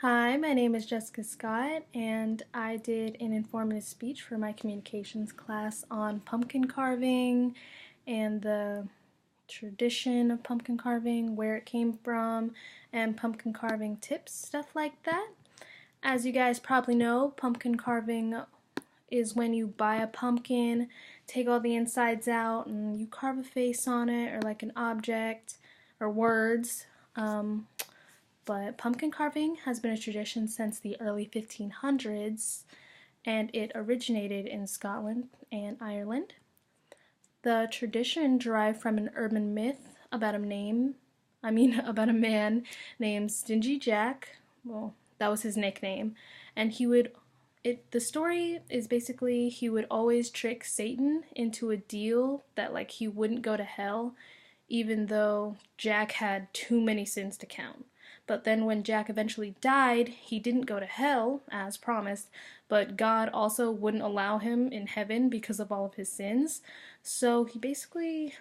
Hi, my name is Jessica Scott, and I did an informative speech for my communications class on pumpkin carving and the tradition of pumpkin carving, where it came from, and pumpkin carving tips, stuff like that. As you guys probably know, pumpkin carving is when you buy a pumpkin, take all the insides out, and you carve a face on it, or like an object, or words. But pumpkin carving has been a tradition since the early 1500s, and it originated in Scotland and Ireland. The tradition derived from an urban myth about about a man named Stingy Jack. Well, that was his nickname, and the story is basically he would always trick Satan into a deal that like he wouldn't go to hell even though Jack had too many sins to count. But then when Jack eventually died, he didn't go to hell, as promised, but God also wouldn't allow him in heaven because of all of his sins. So he basically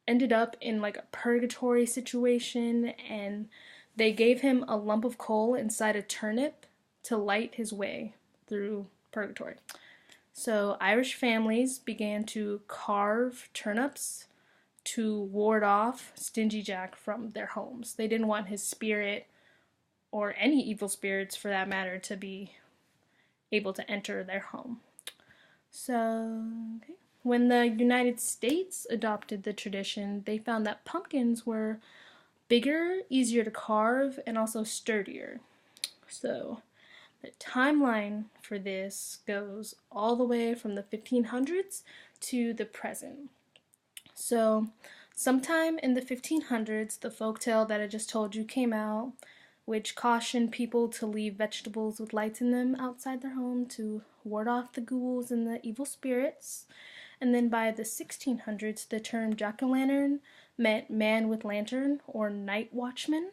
ended up in like a purgatory situation, and they gave him a lump of coal inside a turnip to light his way through purgatory. So Irish families began to carve turnips to ward off Stingy Jack from their homes. They didn't want his spirit, or any evil spirits for that matter, to be able to enter their home. So, okay. When the United States adopted the tradition, they found that pumpkins were bigger, easier to carve, and also sturdier. So, the timeline for this goes all the way from the 1500s to the present. So, sometime in the 1500s, the folktale that I just told you came out, which cautioned people to leave vegetables with lights in them outside their home to ward off the ghouls and the evil spirits. And then by the 1600s, the term jack-o'-lantern meant man with lantern or night watchman.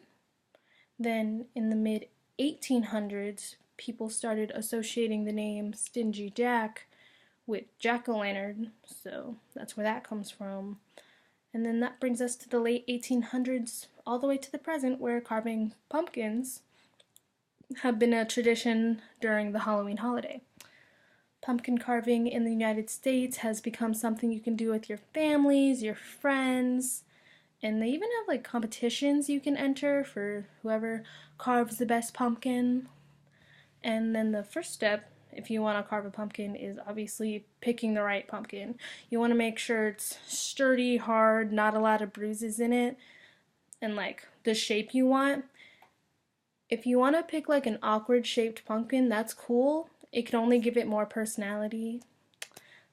Then in the mid 1800s, people started associating the name Stingy Jack with jack-o'-lantern, so that's where that comes from. And then that brings us to the late 1800s, all the way to the present, where carving pumpkins have been a tradition during the Halloween holiday. Pumpkin carving in the United States has become something you can do with your families, your friends, and they even have like competitions you can enter for whoever carves the best pumpkin. And then the first step, if you want to carve a pumpkin, is obviously picking the right pumpkin. You want to make sure it's sturdy, hard, not a lot of bruises in it, and like the shape you want. If you want to pick like an awkward shaped pumpkin, that's cool. It can only give it more personality.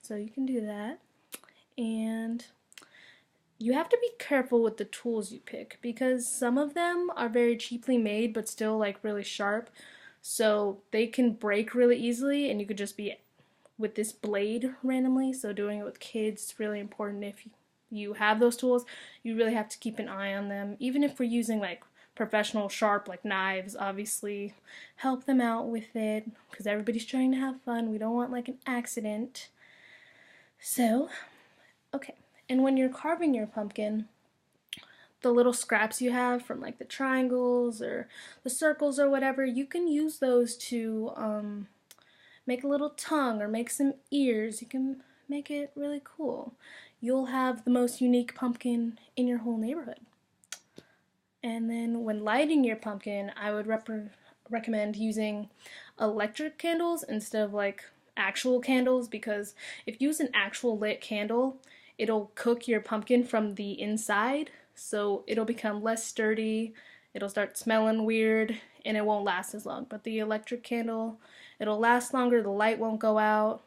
So you can do that. And you have to be careful with the tools you pick because some of them are very cheaply made but still like really sharp. So they can break really easily, and you could just be with this blade randomly. So doing it with kids is really important. If you have those tools, you really have to keep an eye on them. Even if we're using like professional sharp like knives, obviously help them out with it because everybody's trying to have fun. We don't want like an accident. So, okay. And when you're carving your pumpkin, the little scraps you have from like the triangles or the circles or whatever, you can use those to make a little tongue or make some ears. You can make it really cool. You'll have the most unique pumpkin in your whole neighborhood. And then when lighting your pumpkin, I would recommend using electric candles instead of like actual candles, because if you use an actual lit candle, it'll cook your pumpkin from the inside, so it'll become less sturdy, it'll start smelling weird, and it won't last as long. But the electric candle, it'll last longer, the light won't go out,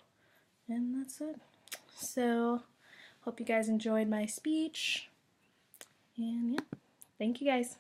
and that's it. So, hope you guys enjoyed my speech, and yeah, thank you guys.